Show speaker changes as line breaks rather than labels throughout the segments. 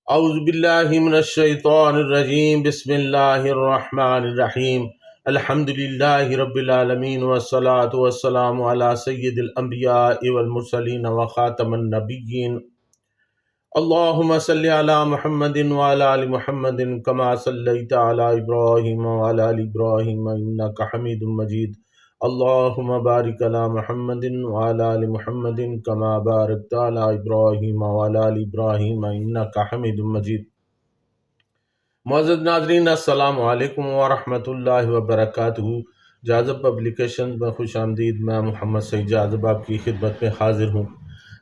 اعوذ باللہ من الشیطان الرجیم، بسم اللہ الرحمن الرحیم، الحمد للہ رب العالمین والصلاة والسلام علی سید الانبیاء والمرسلین وخاتم النبیین۔ اللہم صلی علی محمد وعلی آل محمد کما صلیت علی ابراہیم وعلی آل ابراہیم انک حمید مجید۔ اللہم بارک علی محمد وعلی آل محمد کما بارکت علی ابراہیم وعلی آل ابراہیم انک حمید مجید۔ معزز ناظرین، السلام علیکم ورحمۃ اللہ وبرکاتہ۔ جاذب پبلیکیشن میں خوش آمدید۔ میں محمد سعید جاذب آپ کی خدمت میں حاضر ہوں۔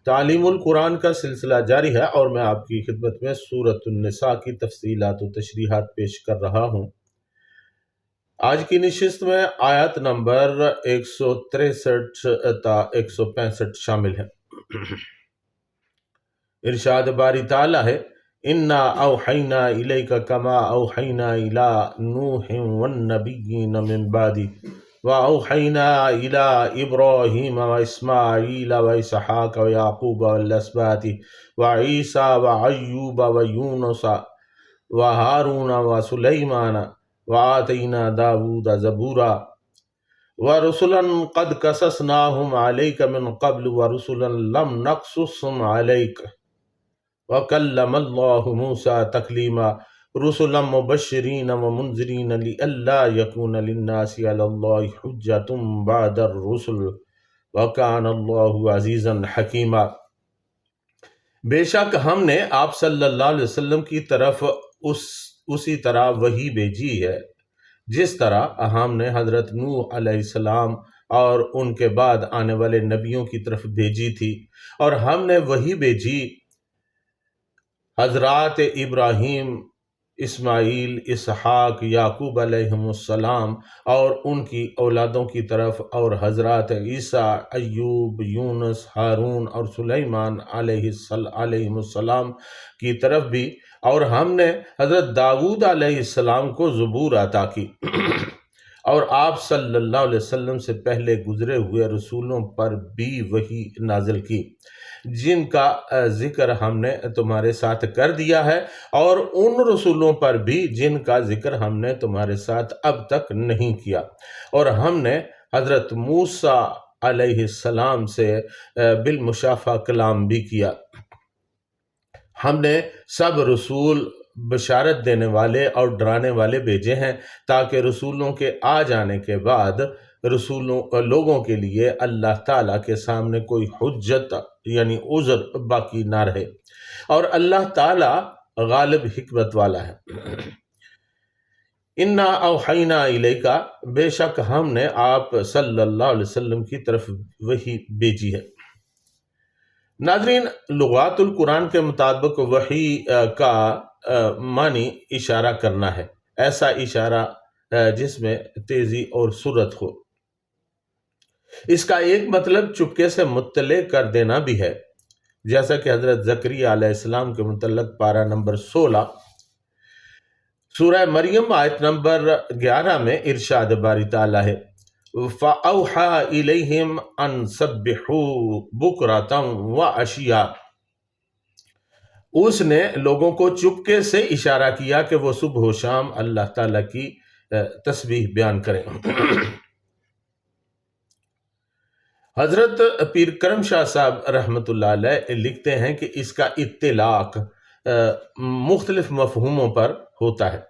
تعلیم القرآن کا سلسلہ جاری ہے اور میں آپ کی خدمت میں سورۃ النساء کی تفصیلات و تشریحات پیش کر رہا ہوں۔ آج کی نشست میں آیت نمبر 163 تا 165 شامل ہے۔ ارشاد باری تعالیٰ ہے، اِنَّا أَوْحَيْنَا إِلَيْكَ كَمَا أَوْحَيْنَا إِلَىٰ نُوحٍ وَالنَّبِيِّينَ مِن بَعْدِهِ وَأَوْحَيْنَا إِلَىٰ إِبْرَاهِيمَ وَإِسْمَاعِيلَ وَإِسْحَاقَ وَيَعْقُوبَ وَالْأَسْبَاطِ وَعِيسَىٰ وَأَيُّوبَ وَيُونُسَ وَهَارُونَ وَسُلَيْمَانَ وَآتَيْنَا دَاوُودَ زَبُورًا وَرُسُلًا قَدْ قَصَصْنَاهُمْ عَلَيْكَ مِن قَبْلُ وَرُسُلًا لَّمْ نَقْصُصْهُمْ عَلَيْكَ وَكَلَّمَ اللَّهُ مُوسَىٰ تَكْلِيمًا رُسُلًا مُبَشِّرِينَ وَمُنذِرِينَ لِئَلَّا يَكُونَ لِلنَّاسِ عَلَى اللَّهِ حُجَّةٌ بَعْدَ الرُّسُلِ وَكَانَ اللَّهُ عَزِيزًا حَكِيمًا۔ بے شک ہم نے آپ صلی اللہ علیہ وسلم کی طرف اسی طرح وحی بھیجی ہے جس طرح ہم نے حضرت نوح علیہ السلام اور ان کے بعد آنے والے نبیوں کی طرف بھیجی تھی، اور ہم نے وحی بھیجی حضرات ابراہیم، اسماعیل، اسحاق، یعقوب علیہم السلام اور ان کی اولادوں کی طرف، اور حضرات عیسیٰ، ایوب، یونس، ہارون اور سلیمان علیہم السلام کی طرف بھی، اور ہم نے حضرت داؤد علیہ السلام کو زبور عطا کی اور آپ صلی اللہ علیہ وسلم سے پہلے گزرے ہوئے رسولوں پر بھی وحی نازل کی، جن کا ذکر ہم نے تمہارے ساتھ کر دیا ہے، اور ان رسولوں پر بھی جن کا ذکر ہم نے تمہارے ساتھ اب تک نہیں کیا، اور ہم نے حضرت موسیٰ علیہ السلام سے بالمشافہ کلام بھی کیا۔ ہم نے سب رسول بشارت دینے والے اور ڈرانے والے بھیجے ہیں تاکہ رسولوں کے آ جانے کے بعد لوگوں کے لیے اللہ تعالیٰ کے سامنے کوئی حجت یعنی عذر باقی نہ رہے، اور اللہ تعالیٰ غالب حکمت والا ہے۔ اِنَّا أَوْحَيْنَا إِلَيْكَ، بے شک ہم نے آپ صلی اللہ علیہ وسلم کی طرف وحی بھیجی ہے۔ ناظرین، لغات القرآن کے مطابق وحی کا معنی اشارہ کرنا ہے، ایسا اشارہ جس میں تیزی اور سرعت ہو۔ اس کا ایک مطلب چپکے سے مطلع کر دینا بھی ہے، جیسا کہ حضرت زکریا علیہ السلام کے متعلق پارہ نمبر 16 سورہ مریم آیت نمبر 11 میں ارشاد باری تعالیٰ ہے، فَأَوْحَىٰ إِلَيْهِمْ أَن سَبِّحُوا بُكْرَةً وَعَشِيًّا، اس نے لوگوں کو چپکے سے اشارہ کیا کہ وہ صبح و شام اللہ تعالیٰ کی تسبیح بیان کریں۔ حضرت پیر کرم شاہ صاحب رحمۃ اللہ علیہ لکھتے ہیں کہ اس کا اطلاق مختلف مفہوموں پر ہوتا ہے۔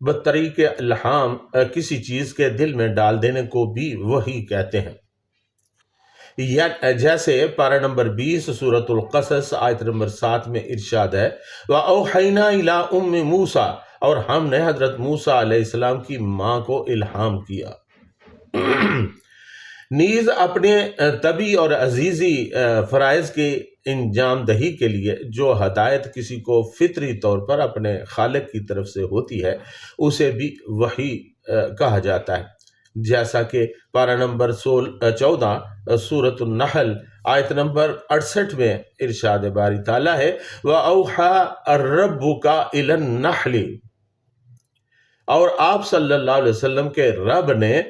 بطریق الہام کسی چیز کے دل میں ڈال دینے کو بھی وحی کہتے ہیں، جیسے پارہ نمبر 20 سورۃ القصص آیت نمبر 7 میں ارشاد ہے، وَأَوْحَيْنَا إِلَىٰ أُمِّ مُوسَىٰ، اور ہم نے حضرت موسیٰ علیہ السلام کی ماں کو الہام کیا۔ نیز اپنے طبی اور عزیزی فرائض کی انجام دہی کے لیے جو ہدایت کسی کو فطری طور پر اپنے خالق کی طرف سے ہوتی ہے اسے بھی وحی کہا جاتا ہے، جیسا کہ پارہ نمبر 14 سورۃ النحل آیت نمبر 68 میں ارشاد باری تعالیٰ ہے، وَأَوْحَىٰ رَبُّكَ إِلَى النَّحْلِ، اور آپ صلی اللہ علیہ وسلم کے رب نے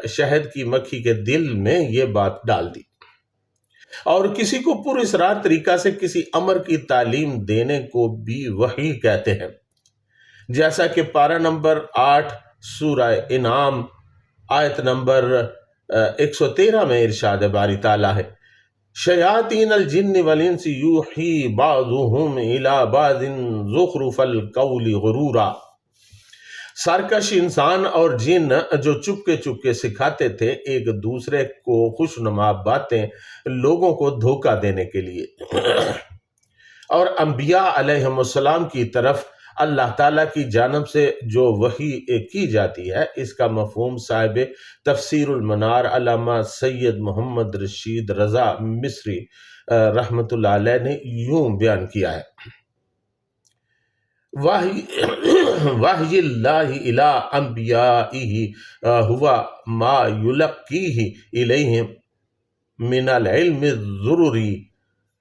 شہد کی مکھی کے دل میں یہ بات ڈال دی۔ اور کسی کو پر اسرار طریقہ سے کسی امر کی تعلیم دینے کو بھی وحی کہتے ہیں، جیسا کہ پارہ نمبر 8 سورہ انعام آیت نمبر 113 میں ارشاد باری تعالیٰ ہے، شیاطین الجن والانس یوحی بعضهم الی بعض زخرف القول غرورا۔ سرکش انسان اور جن جو چپکے چپکے سکھاتے تھے ایک دوسرے کو خوشنما باتیں لوگوں کو دھوکہ دینے کے لیے، اور انبیاء علیہم السلام کی طرف اللہ تعالیٰ کی جانب سے جو وحی کی جاتی ہے، اس کا مفہوم صاحب تفسیر المنار علامہ سید محمد رشید رضا مصری رحمۃ اللہ علیہ نے یوں بیان کیا ہے، وحی اللہ الی انبیائہ ہوا ما یلقیہ الیہم من العلم الضروری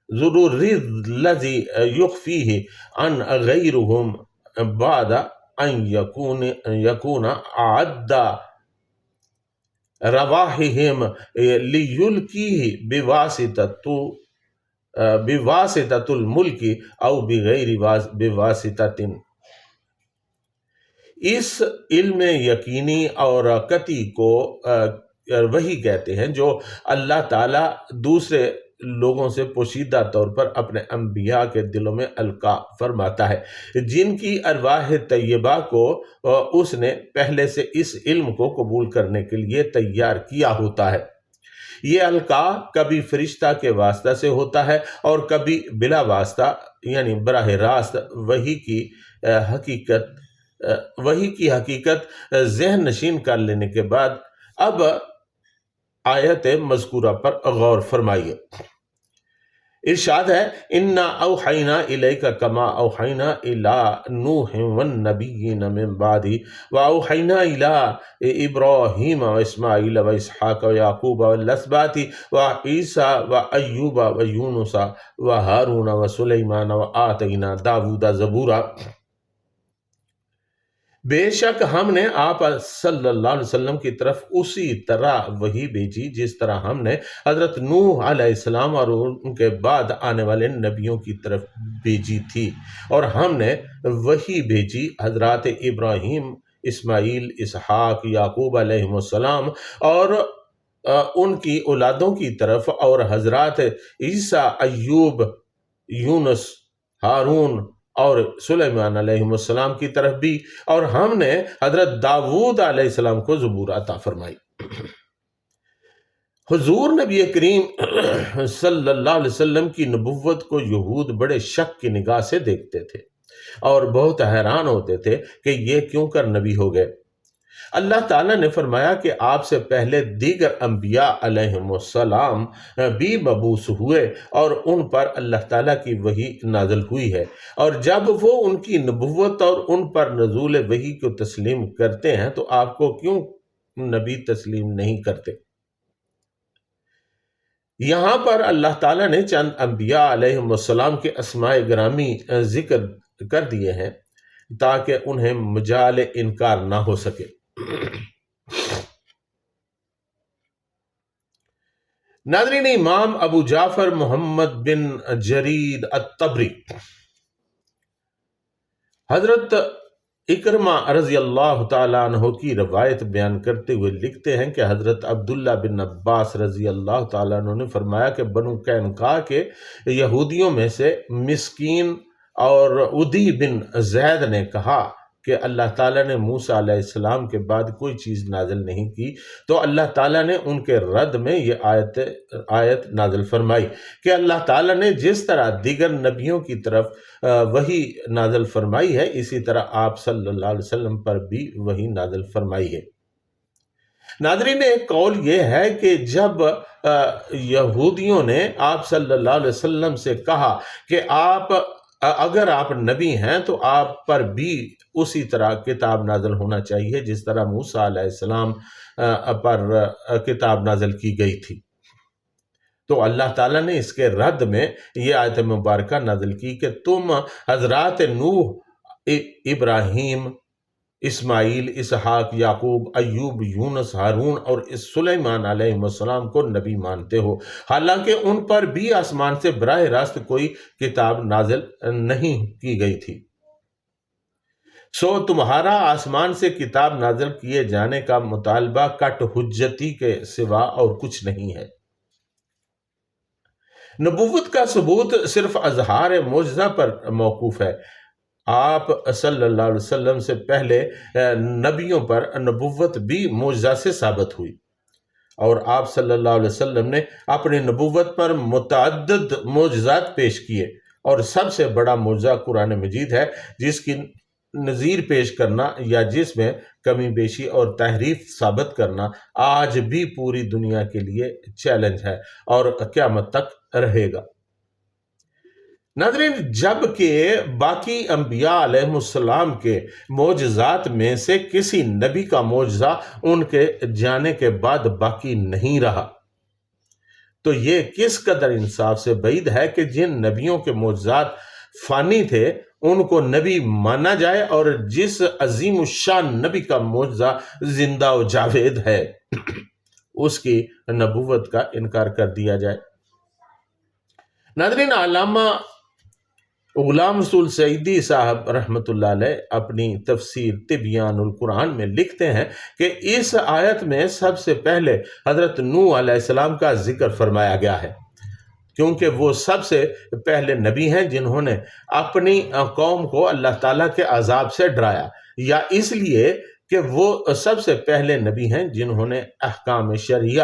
الذی یخفیہ عن غیرہم بعد ان یکون اعد رواحہم لیلقیہ بواسطۃ الملک او بغیر بواسطۃ۔ اس علم یقینی اور قطعی کو وہی کہتے ہیں جو اللہ تعالیٰ دوسرے لوگوں سے پوشیدہ طور پر اپنے انبیاء کے دلوں میں القاء فرماتا ہے، جن کی ارواح طیبہ کو اس نے پہلے سے اس علم کو قبول کرنے کے لیے تیار کیا ہوتا ہے۔ یہ القاء کبھی فرشتہ کے واسطہ سے ہوتا ہے اور کبھی بلا واسطہ، یعنی براہ راست وحی کی حقیقت ذہن نشین کر لینے کے بعد۔ اب آیت مذکورہ پر غور فرمائیے، ارشاد ہے، انا اوحینا الیک کما اوحینا الی نوح والنبیین من بعدہ واوحینا الی ابراہیم واسماعیل واسحاق ویعقوب والاسباط وعیسیٰ وایوب ویونس وہارون وسلیمان وآتینا داود زبورا۔ بے شک ہم نے آپ صلی اللہ علیہ وسلم کی طرف اسی طرح وحی بھیجی جس طرح ہم نے حضرت نوح علیہ السلام اور ان کے بعد آنے والے نبیوں کی طرف بھیجی تھی، اور ہم نے وحی بھیجی حضرات ابراہیم، اسماعیل، اسحاق، یعقوب علیہ السلام اور ان کی اولادوں کی طرف، اور حضرات عیسیٰ، ایوب، یونس، ہارون اور سلیمان علیہ السلام کی طرف بھی، اور ہم نے حضرت داود علیہ السلام کو زبور عطا فرمائی۔ حضور نبی کریم صلی اللہ علیہ وسلم کی نبوت کو یہود بڑے شک کی نگاہ سے دیکھتے تھے اور بہت حیران ہوتے تھے کہ یہ کیوں کر نبی ہو گئے۔ اللہ تعالیٰ نے فرمایا کہ آپ سے پہلے دیگر انبیاء علیہم السلام بھی مبعوث ہوئے اور ان پر اللہ تعالیٰ کی وحی نازل ہوئی ہے، اور جب وہ ان کی نبوت اور ان پر نزول وحی کو تسلیم کرتے ہیں تو آپ کو کیوں نبی تسلیم نہیں کرتے؟ یہاں پر اللہ تعالیٰ نے چند انبیاء علیہم السلام کے اسماء گرامی ذکر کر دیے ہیں تاکہ انہیں مجال انکار نہ ہو سکے۔ ناظرین، امام ابو جعفر محمد بن جریر الطبری حضرت اکرمہ رضی اللہ تعالیٰ عنہ کی روایت بیان کرتے ہوئے لکھتے ہیں کہ حضرت عبداللہ بن عباس رضی اللہ تعالیٰ عنہ نے فرمایا کہ بنو قینقاع کے یہودیوں میں سے مسکین اور عدی بن زید نے کہا کہ اللہ تعالیٰ نے موسیٰ علیہ السلام کے بعد کوئی چیز نازل نہیں کی، تو اللہ تعالیٰ نے ان کے رد میں یہ آیت نازل فرمائی کہ اللہ تعالیٰ نے جس طرح دیگر نبیوں کی طرف وحی نازل فرمائی ہے، اسی طرح آپ صلی اللہ علیہ وسلم پر بھی وحی نازل فرمائی ہے۔ ناظرین، ایک قول یہ ہے کہ جب یہودیوں نے آپ صلی اللہ علیہ وسلم سے کہا کہ اگر آپ نبی ہیں تو آپ پر بھی اسی طرح کتاب نازل ہونا چاہیے جس طرح موسیٰ علیہ السلام پر کتاب نازل کی گئی تھی، تو اللہ تعالیٰ نے اس کے رد میں یہ آیت مبارکہ نازل کی کہ تم حضرات نوح، ابراہیم، اسماعیل، اسحاق، یعقوب، ایوب، یونس، ہارون اور سلیمان علیہ السلام کو نبی مانتے ہو، حالانکہ ان پر بھی آسمان سے براہ راست کوئی کتاب نازل نہیں کی گئی تھی۔ سو تمہارا آسمان سے کتاب نازل کیے جانے کا مطالبہ کٹ حجتی کے سوا اور کچھ نہیں ہے۔ نبوت کا ثبوت صرف اظہار معجزہ پر موقوف ہے۔ آپ صلی اللہ علیہ وسلم سے پہلے نبیوں پر نبوت بھی معجزہ سے ثابت ہوئی، اور آپ صلی اللہ علیہ وسلم نے اپنی نبوت پر متعدد معجزات پیش کیے، اور سب سے بڑا معجزہ قرآن مجید ہے، جس کی نظیر پیش کرنا یا جس میں کمی بیشی اور تحریف ثابت کرنا آج بھی پوری دنیا کے لیے چیلنج ہے اور قیامت تک رہے گا۔ ناظرین، جب کہ باقی انبیاء علیہ السلام کے معجزات میں سے کسی نبی کا معجزہ ان کے جانے کے بعد باقی نہیں رہا، تو یہ کس قدر انصاف سے بعید ہے کہ جن نبیوں کے معجزات فانی تھے ان کو نبی مانا جائے، اور جس عظیم الشان نبی کا معجزہ زندہ و جاوید ہے اس کی نبوت کا انکار کر دیا جائے۔ ناظرین، علامہ غلام رسول سعیدی صاحب رحمۃ اللہ علیہ اپنی تفسیر تبیان القرآن میں لکھتے ہیں کہ اس آیت میں سب سے پہلے حضرت نوح علیہ السلام کا ذکر فرمایا گیا ہے، کیونکہ وہ سب سے پہلے نبی ہیں جنہوں نے اپنی قوم کو اللہ تعالیٰ کے عذاب سے ڈرایا، یا اس لیے کہ وہ سب سے پہلے نبی ہیں جنہوں نے احکام شرعیہ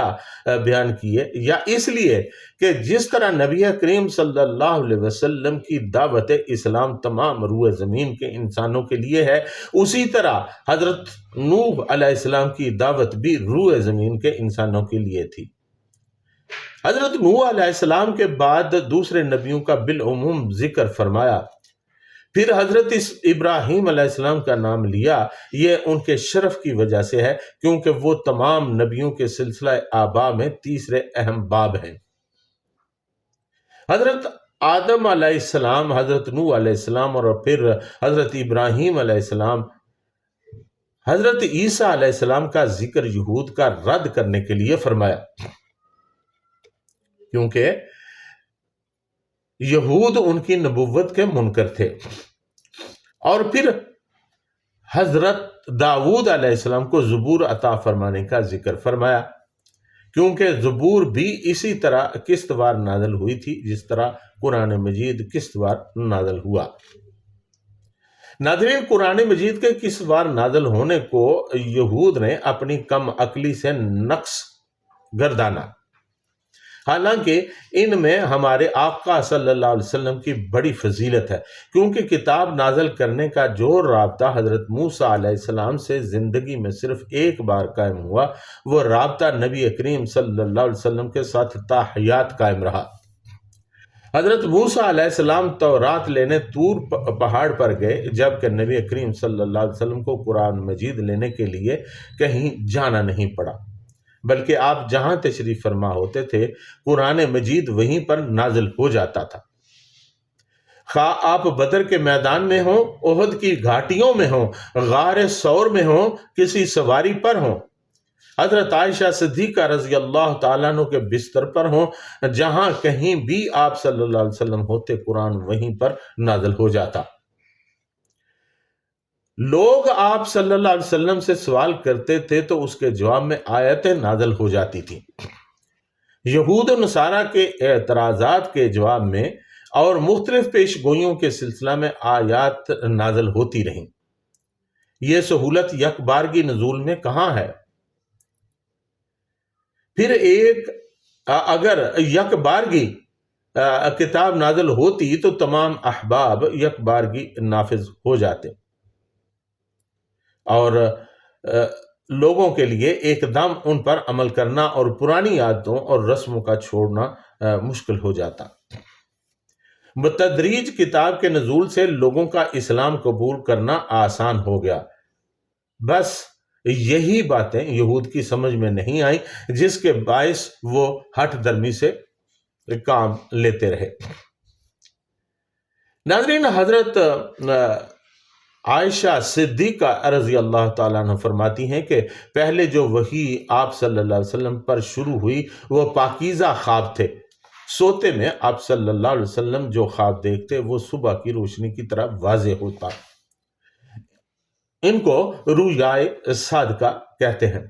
بیان کیے، یا اس لیے کہ جس طرح نبی کریم صلی اللہ علیہ وسلم کی دعوت اسلام تمام روئے زمین کے انسانوں کے لیے ہے، اسی طرح حضرت نوح علیہ السلام کی دعوت بھی روئے زمین کے انسانوں کے لیے تھی۔ حضرت نوح علیہ السلام کے بعد دوسرے نبیوں کا بالعموم ذکر فرمایا، پھر حضرت ابراہیم علیہ السلام کا نام لیا۔ یہ ان کے شرف کی وجہ سے ہے کیونکہ وہ تمام نبیوں کے سلسلہ آبا میں تیسرے اہم باب ہیں۔ حضرت آدم علیہ السلام، حضرت نوح علیہ السلام اور پھر حضرت ابراہیم علیہ السلام، حضرت عیسیٰ علیہ السلام کا ذکر یہود کا رد کرنے کے لیے فرمایا، کیونکہ یہود ان کی نبوت کے منکر تھے۔ اور پھر حضرت داؤد علیہ السلام کو زبور عطا فرمانے کا ذکر فرمایا، کیونکہ زبور بھی اسی طرح قسط وار نازل ہوئی تھی جس طرح قرآن مجید قسط وار نازل ہوا۔ ناظرین، قرآن مجید کے قسط وار نازل ہونے کو یہود نے اپنی کم عقلی سے نقص گردانا، حالانکہ ان میں ہمارے آقا صلی اللہ علیہ وسلم کی بڑی فضیلت ہے، کیونکہ کتاب نازل کرنے کا جو رابطہ حضرت موسیٰ علیہ السلام سے زندگی میں صرف ایک بار قائم ہوا، وہ رابطہ نبی کریم صلی اللہ علیہ وسلم کے ساتھ تا حیات قائم رہا۔ حضرت موسیٰ علیہ السلام تورات لینے طور پہاڑ پر گئے، جبکہ نبی کریم صلی اللہ علیہ وسلم کو قرآن مجید لینے کے لیے کہیں جانا نہیں پڑا، بلکہ آپ جہاں تشریف فرما ہوتے تھے قرآن مجید وہیں پر نازل ہو جاتا تھا۔ خواہ آپ بدر کے میدان میں ہوں، احد کی گھاٹیوں میں ہوں، غار ثور میں ہوں، کسی سواری پر ہوں، حضرت عائشہ صدیقہ رضی اللہ تعالیٰ عنہ کے بستر پر ہوں، جہاں کہیں بھی آپ صلی اللہ علیہ وسلم ہوتے قرآن وہیں پر نازل ہو جاتا۔ لوگ آپ صلی اللہ علیہ وسلم سے سوال کرتے تھے تو اس کے جواب میں آیتیں نازل ہو جاتی تھیں۔ یہود و نصارہ کے اعتراضات کے جواب میں اور مختلف پیش گوئیوں کے سلسلہ میں آیات نازل ہوتی رہیں۔ یہ سہولت یک بارگی نزول میں کہاں ہے؟ پھر اگر یک بارگی کتاب نازل ہوتی تو تمام احباب یک بارگی نافذ ہو جاتے اور لوگوں کے لیے ایک دم ان پر عمل کرنا اور پرانی عادتوں اور رسموں کا چھوڑنا مشکل ہو جاتا۔ بتدریج کتاب کے نزول سے لوگوں کا اسلام قبول کرنا آسان ہو گیا۔ بس یہی باتیں یہود کی سمجھ میں نہیں آئیں، جس کے باعث وہ ہٹ درمی سے کام لیتے رہے۔ ناظرین، حضرت عائشہ صدیقہ رضی اللہ تعالیٰ عنہ فرماتی ہیں کہ پہلے جو وحی آپ صلی اللہ علیہ وسلم پر شروع ہوئی وہ پاکیزہ خواب تھے۔ سوتے میں آپ صلی اللہ علیہ وسلم جو خواب دیکھتے وہ صبح کی روشنی کی طرح واضح ہوتا۔ ان کو رؤیائے صادقہ کہتے ہیں۔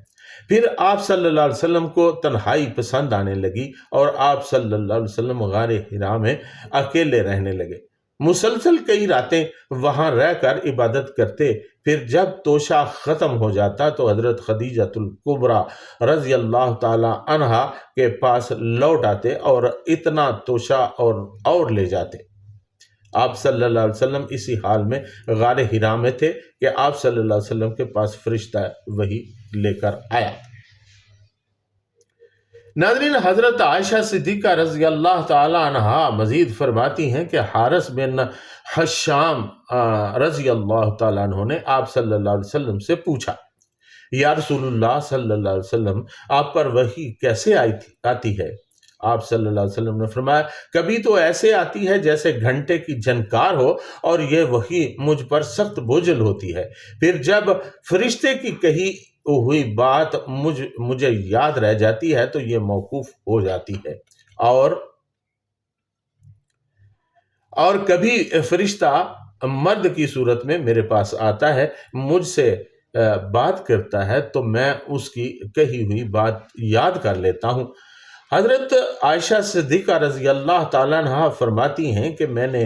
پھر آپ صلی اللہ علیہ وسلم کو تنہائی پسند آنے لگی اور آپ صلی اللہ علیہ وسلم غار حرا میں اکیلے رہنے لگے۔ مسلسل کئی راتیں وہاں رہ کر عبادت کرتے۔ پھر جب توشہ ختم ہو جاتا تو حضرت خدیجۃ الکبریٰ رضی اللہ تعالی عنہا کے پاس لوٹ آتے اور اتنا توشہ اور لے جاتے۔ آپ صلی اللہ علیہ وسلم اسی حال میں غار حرا میں تھے کہ آپ صلی اللہ علیہ وسلم کے پاس فرشتہ وحی لے کر آیا۔ ناظرین، حضرت عائشہ صدیقہ رضی اللہ تعالی عنہا مزید فرماتی ہیں کہ حارث بن حشام رضی اللہ تعالیٰ عنہ نے آپ صلی اللہ علیہ وسلم سے پوچھا، یا رسول اللہ صلی اللہ علیہ وسلم، آپ پر وحی کیسے آتی ہے؟ آپ صلی اللہ علیہ وسلم نے فرمایا، کبھی تو ایسے آتی ہے جیسے گھنٹے کی جھنکار ہو اور یہ وحی مجھ پر سخت بوجھل ہوتی ہے۔ پھر جب فرشتے کی کہی ہوئی بات مجھے یاد رہ جاتی ہے تو یہ موقوف ہو جاتی ہے، اور کبھی فرشتہ مرد کی صورت میں میرے پاس آتا ہے، مجھ سے بات کرتا ہے تو میں اس کی کہی ہوئی بات یاد کر لیتا ہوں۔ حضرت عائشہ صدیقہ رضی اللہ تعالیٰ عنہ فرماتی ہیں کہ میں نے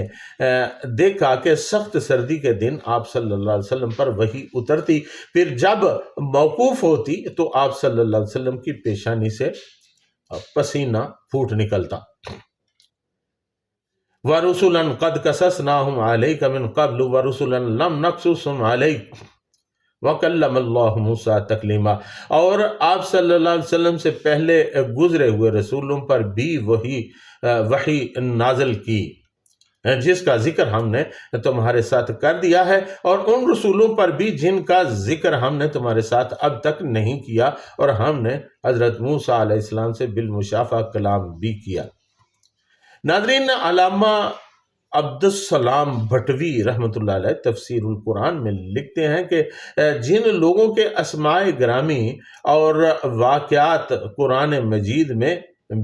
دیکھا کہ سخت سردی کے دن آپ صلی اللہ علیہ وسلم پر وحی اترتی، پھر جب موقوف ہوتی تو آپ صلی اللہ علیہ وسلم کی پیشانی سے پسینہ پھوٹ نکلتا۔ وَرُسُلًا قَدْ قَصَصْنَاهُمْ عَلَيْكَ مِنْ قَبْلُ وَرُسُلًا لَمْ نَقْصُصْهُمْ عَلَيْكَ وَكَلَّمَ اللَّهُ مُوسَىٰ تَكْلِيمًا، اور آپ صلی اللہ علیہ وسلم سے پہلے گزرے ہوئے رسولوں پر بھی وحی نازل کی جس کا ذکر ہم نے تمہارے ساتھ کر دیا ہے، اور ان رسولوں پر بھی جن کا ذکر ہم نے تمہارے ساتھ اب تک نہیں کیا، اور ہم نے حضرت موسیٰ علیہ السلام سے بالمشافہ کلام بھی کیا۔ ناظرین، علامہ عبدالسلام بھٹوی رحمۃ اللہ علیہ تفسیر القرآن میں لکھتے ہیں کہ جن لوگوں کے اسماء گرامی اور واقعات قرآن مجید میں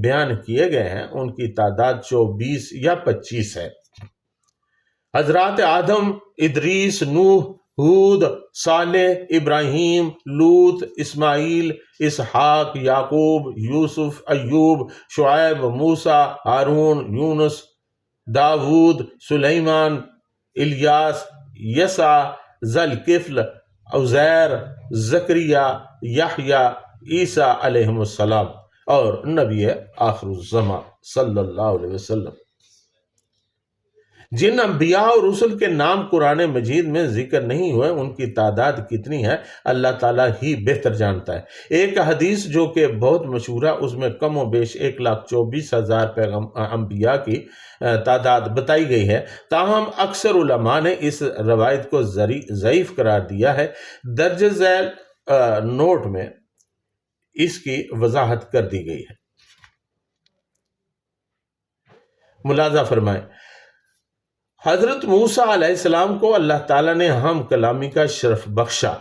بیان کیے گئے ہیں ان کی تعداد 24 یا 25 ہے۔ حضرات آدم، ادریس، نوح، ہود، صالح، ابراہیم، لوط، اسماعیل، اسحاق، یعقوب، یوسف، ایوب، شعیب، موسیٰ، ہارون، یونس، داود، سلیمان، الیاس، یسع، ذوالکفل، عزیر، زکریا، یحییٰ، عیسیٰ علیہم السلام، اور نبی آخر الزمان صلی اللہ علیہ وسلم۔ جن انبیاء اور رسل کے نام قرآن مجید میں ذکر نہیں ہوئے ان کی تعداد کتنی ہے اللہ تعالیٰ ہی بہتر جانتا ہے۔ ایک حدیث جو کہ بہت مشہور ہے اس میں کم و بیش 1,24,000 انبیاء کی تعداد بتائی گئی ہے، تاہم اکثر علماء نے اس روایت کو ضعیف قرار دیا ہے۔ درج ذیل نوٹ میں اس کی وضاحت کر دی گئی ہے۔ ملاحظہ فرمائیں، حضرت موسیٰ علیہ السلام کو اللہ تعالیٰ نے ہم کلامی کا شرف بخشا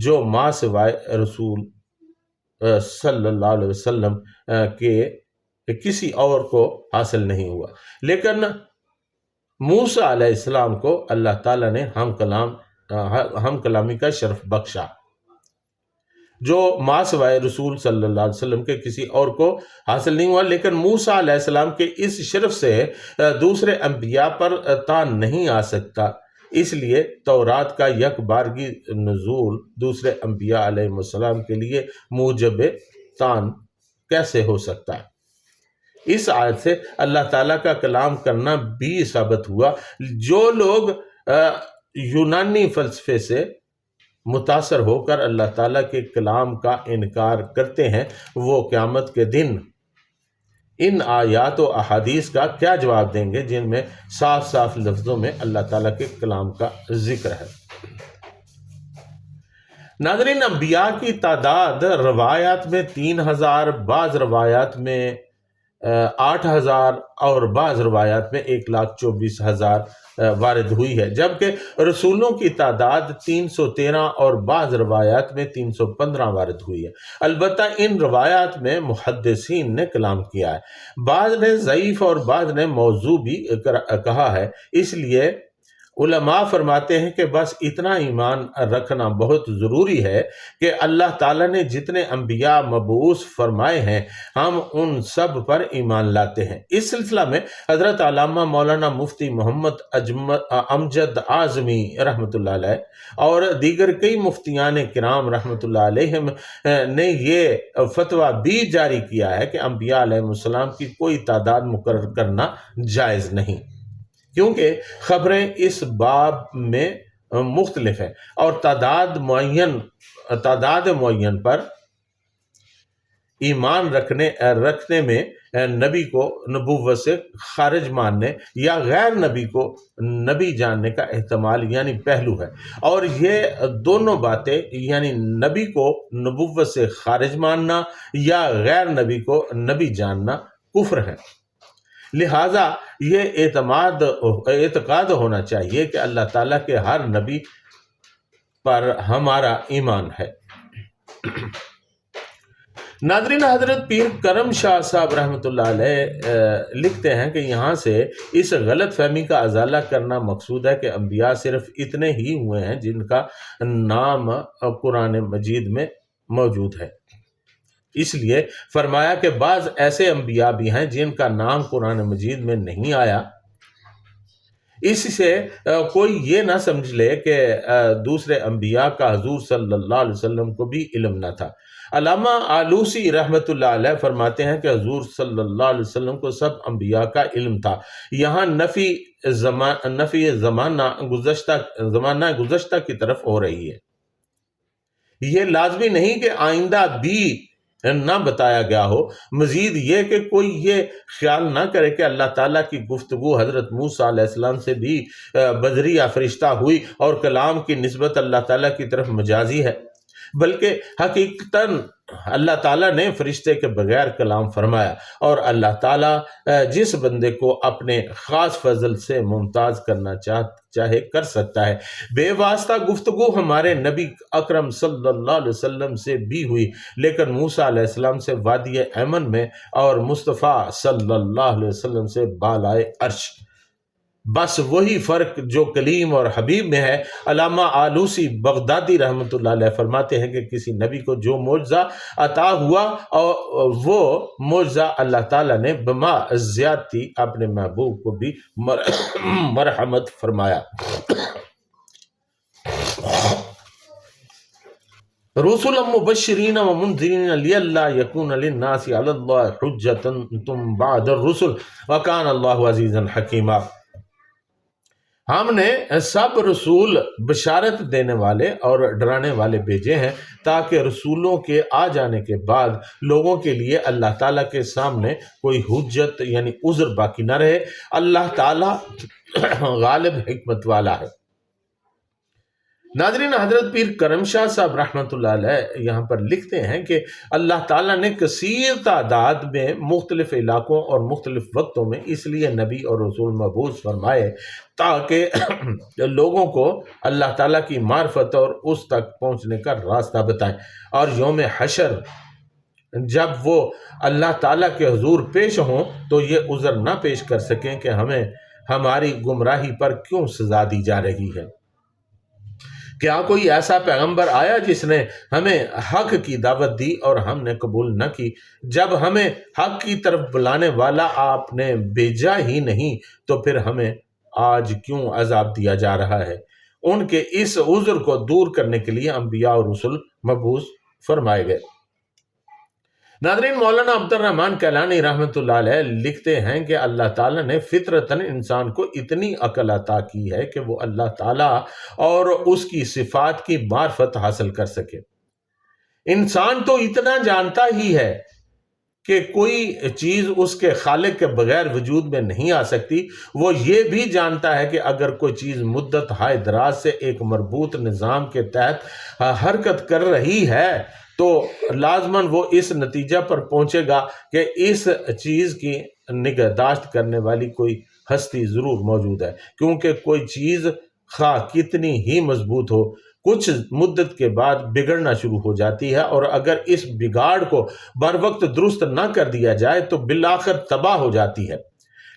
جو ماں سوائے رسول صلی اللہ علیہ وسلم کے کسی اور کو حاصل نہیں ہوا، لیکن موسیٰ علیہ السلام کو اللہ تعالیٰ نے ہم کلامی کا شرف بخشا جو ماں سوائے رسول صلی اللہ علیہ وسلم کے کسی اور کو حاصل نہیں ہوا، لیکن موسیٰ علیہ السلام کے اس شرف سے دوسرے انبیاء پر تان نہیں آ سکتا، اس لیے تورات کا یک بارگی نزول دوسرے انبیاء علیہ السلام کے لیے موجب تان کیسے ہو سکتا ہے؟ اس آیت سے اللہ تعالیٰ کا کلام کرنا بھی ثابت ہوا۔ جو لوگ یونانی فلسفے سے متاثر ہو کر اللہ تعالیٰ کے کلام کا انکار کرتے ہیں وہ قیامت کے دن ان آیات و احادیث کا کیا جواب دیں گے جن میں صاف صاف لفظوں میں اللہ تعالیٰ کے کلام کا ذکر ہے۔ ناظرین، انبیاء کی تعداد روایات میں 3,000، بعض روایات میں 8,000 اور بعض روایات میں 1,24,000 وارد ہوئی ہے، جبکہ رسولوں کی تعداد 313 اور بعض روایات میں 315 وارد ہوئی ہے۔ البتہ ان روایات میں محدثین نے کلام کیا ہے، بعض نے ضعیف اور بعض نے موضوع بھی کہا ہے۔ اس لیے علماء فرماتے ہیں کہ بس اتنا ایمان رکھنا بہت ضروری ہے کہ اللہ تعالیٰ نے جتنے انبیاء مبعوث فرمائے ہیں ہم ان سب پر ایمان لاتے ہیں۔ اس سلسلہ میں حضرت علامہ مولانا مفتی محمد امجد اعظمی رحمۃ اللہ علیہ اور دیگر کئی مفتیان کرام رحمۃ اللہ علیہم نے یہ فتویٰ بھی جاری کیا ہے کہ انبیاء علیہ السلام کی کوئی تعداد مقرر کرنا جائز نہیں، کیونکہ خبریں اس باب میں مختلف ہیں اور تعداد معین پر ایمان رکھنے میں نبی کو نبوت سے خارج ماننے یا غیر نبی کو نبی جاننے کا احتمال یعنی پہلو ہے، اور یہ دونوں باتیں یعنی نبی کو نبوت سے خارج ماننا یا غیر نبی کو نبی جاننا کفر ہے۔ لہٰذا یہ اعتقاد ہونا چاہیے کہ اللہ تعالیٰ کے ہر نبی پر ہمارا ایمان ہے۔ ناظرین، حضرت پیر کرم شاہ صاحب رحمۃ اللہ علیہ لکھتے ہیں کہ یہاں سے اس غلط فہمی کا ازالہ کرنا مقصود ہے کہ انبیاء صرف اتنے ہی ہوئے ہیں جن کا نام قرآن مجید میں موجود ہے۔ اس لیے فرمایا کہ بعض ایسے انبیاء بھی ہیں جن کا نام قرآن مجید میں نہیں آیا۔ اس سے کوئی یہ نہ سمجھ لے کہ دوسرے انبیاء کا حضور صلی اللہ علیہ وسلم کو بھی علم نہ تھا۔ علامہ آلوسی رحمۃ اللہ علیہ فرماتے ہیں کہ حضور صلی اللہ علیہ وسلم کو سب انبیاء کا علم تھا۔ یہاں نفی زمانہ گزشتہ کی طرف ہو رہی ہے۔ یہ لازمی نہیں کہ آئندہ بھی نہ بتایا گیا ہو، مزید یہ کہ کوئی یہ خیال نہ کرے کہ اللہ تعالیٰ کی گفتگو حضرت موسیٰ علیہ السلام سے بھی بدری یا فرشتہ ہوئی اور کلام کی نسبت اللہ تعالیٰ کی طرف مجازی ہے، بلکہ حقیقتاً اللہ تعالیٰ نے فرشتے کے بغیر کلام فرمایا، اور اللہ تعالیٰ جس بندے کو اپنے خاص فضل سے ممتاز کرنا چاہے کر سکتا ہے۔ بے واسطہ گفتگو ہمارے نبی اکرم صلی اللہ علیہ وسلم سے بھی ہوئی، لیکن موسیٰ علیہ السلام سے وادی ایمن میں اور مصطفیٰ صلی اللہ علیہ وسلم سے بالائے عرش۔ بس وہی فرق جو کلیم اور حبیب میں ہے۔ علامہ آلوسی بغدادی رحمۃ اللہ علیہ فرماتے ہیں کہ کسی نبی کو جو معجزہ عطا ہوا اور وہ معجزہ اللہ تعالیٰ نے بما زیادتی اپنے محبوب کو بھی مرحمت فرمایا۔ رسولا مبشرین و منذرین لئلا یکون للناس علی اللہ حجۃ بعد الرسل وکان اللہ عزیزا حکیما۔ ہم نے سب رسول بشارت دینے والے اور ڈرانے والے بھیجے ہیں تاکہ رسولوں کے آ جانے کے بعد لوگوں کے لیے اللہ تعالیٰ کے سامنے کوئی حجت یعنی عذر باقی نہ رہے۔ اللہ تعالیٰ غالب حکمت والا ہے۔ ناظرین، حضرت پیر کرم شاہ صاحب رحمۃ اللہ علیہ یہاں پر لکھتے ہیں کہ اللہ تعالیٰ نے کثیر تعداد میں مختلف علاقوں اور مختلف وقتوں میں اس لیے نبی اور رسول مبعوث فرمائے تاکہ لوگوں کو اللہ تعالیٰ کی معرفت اور اس تک پہنچنے کا راستہ بتائیں، اور یوم حشر جب وہ اللہ تعالیٰ کے حضور پیش ہوں تو یہ عذر نہ پیش کر سکیں کہ ہمیں ہماری گمراہی پر کیوں سزا دی جا رہی ہے۔ کیا کوئی ایسا پیغمبر آیا جس نے ہمیں حق کی دعوت دی اور ہم نے قبول نہ کی؟ جب ہمیں حق کی طرف بلانے والا آپ نے بھیجا ہی نہیں تو پھر ہمیں آج کیوں عذاب دیا جا رہا ہے؟ ان کے اس عذر کو دور کرنے کے لیے انبیاء اور رسول مبعوث فرمائے گئے۔ ناظرین، مولانا عبد الرحمن کیلانی رحمۃ اللہ علیہ لکھتے ہیں کہ اللہ تعالیٰ نے فطرتاً انسان کو اتنی عقل عطا کی ہے کہ وہ اللہ تعالیٰ اور اس کی صفات کی معرفت حاصل کر سکے۔ انسان تو اتنا جانتا ہی ہے کہ کوئی چیز اس کے خالق کے بغیر وجود میں نہیں آ سکتی۔ وہ یہ بھی جانتا ہے کہ اگر کوئی چیز مدت ہائے دراز سے ایک مربوط نظام کے تحت حرکت کر رہی ہے تو لازماً وہ اس نتیجہ پر پہنچے گا کہ اس چیز کی نگہداشت کرنے والی کوئی ہستی ضرور موجود ہے، کیونکہ کوئی چیز خواہ کتنی ہی مضبوط ہو کچھ مدت کے بعد بگڑنا شروع ہو جاتی ہے، اور اگر اس بگاڑ کو بر وقت درست نہ کر دیا جائے تو بالآخر تباہ ہو جاتی ہے۔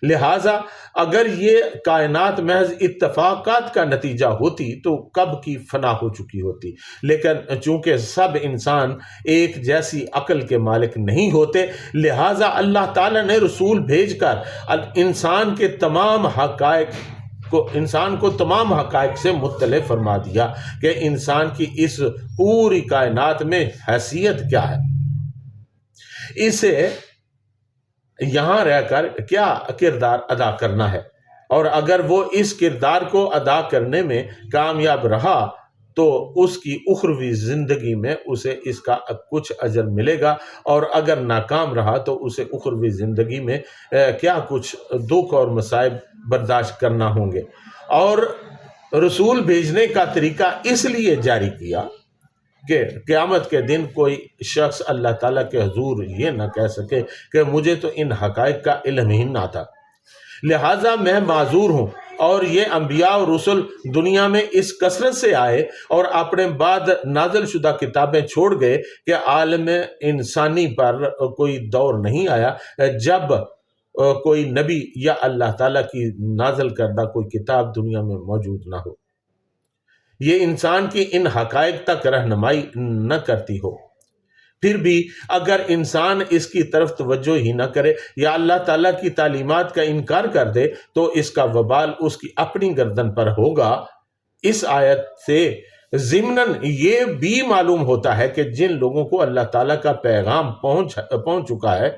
لہٰذا اگر یہ کائنات محض اتفاقات کا نتیجہ ہوتی تو کب کی فنا ہو چکی ہوتی، لیکن چونکہ سب انسان ایک جیسی عقل کے مالک نہیں ہوتے، لہٰذا اللہ تعالیٰ نے رسول بھیج کر انسان کو تمام حقائق سے مطلع فرما دیا کہ انسان کی اس پوری کائنات میں حیثیت کیا ہے، اسے یہاں رہ کر کیا کردار ادا کرنا ہے، اور اگر وہ اس کردار کو ادا کرنے میں کامیاب رہا تو اس کی اخروی زندگی میں اسے اس کا کچھ اجر ملے گا، اور اگر ناکام رہا تو اسے اخروی زندگی میں کیا کچھ دکھ اور مصائب برداشت کرنا ہوں گے۔ اور رسول بھیجنے کا طریقہ اس لیے جاری کیا کہ قیامت کے دن کوئی شخص اللہ تعالیٰ کے حضور یہ نہ کہہ سکے کہ مجھے تو ان حقائق کا علم ہی نہ تھا، لہٰذا میں معذور ہوں۔ اور یہ انبیاء اور رسل دنیا میں اس کثرت سے آئے اور اپنے بعد نازل شدہ کتابیں چھوڑ گئے کہ عالم انسانی پر کوئی دور نہیں آیا جب کوئی نبی یا اللہ تعالیٰ کی نازل کردہ کوئی کتاب دنیا میں موجود نہ ہو، یہ انسان کی ان حقائق تک رہنمائی نہ کرتی ہو۔ پھر بھی اگر انسان اس کی طرف توجہ ہی نہ کرے یا اللہ تعالیٰ کی تعلیمات کا انکار کر دے تو اس کا وبال اس کی اپنی گردن پر ہوگا۔ اس آیت سے ضمناً یہ بھی معلوم ہوتا ہے کہ جن لوگوں کو اللہ تعالیٰ کا پیغام پہنچ چکا ہے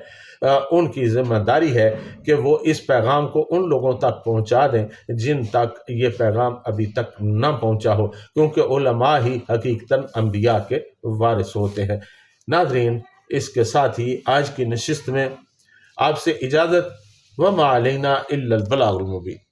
ان کی ذمہ داری ہے کہ وہ اس پیغام کو ان لوگوں تک پہنچا دیں جن تک یہ پیغام ابھی تک نہ پہنچا ہو، کیونکہ علماء ہی حقیقتاً انبیاء کے وارث ہوتے ہیں۔ ناظرین، اس کے ساتھ ہی آج کی نشست میں آپ سے اجازت، وما علینا الا البلاغ المبین۔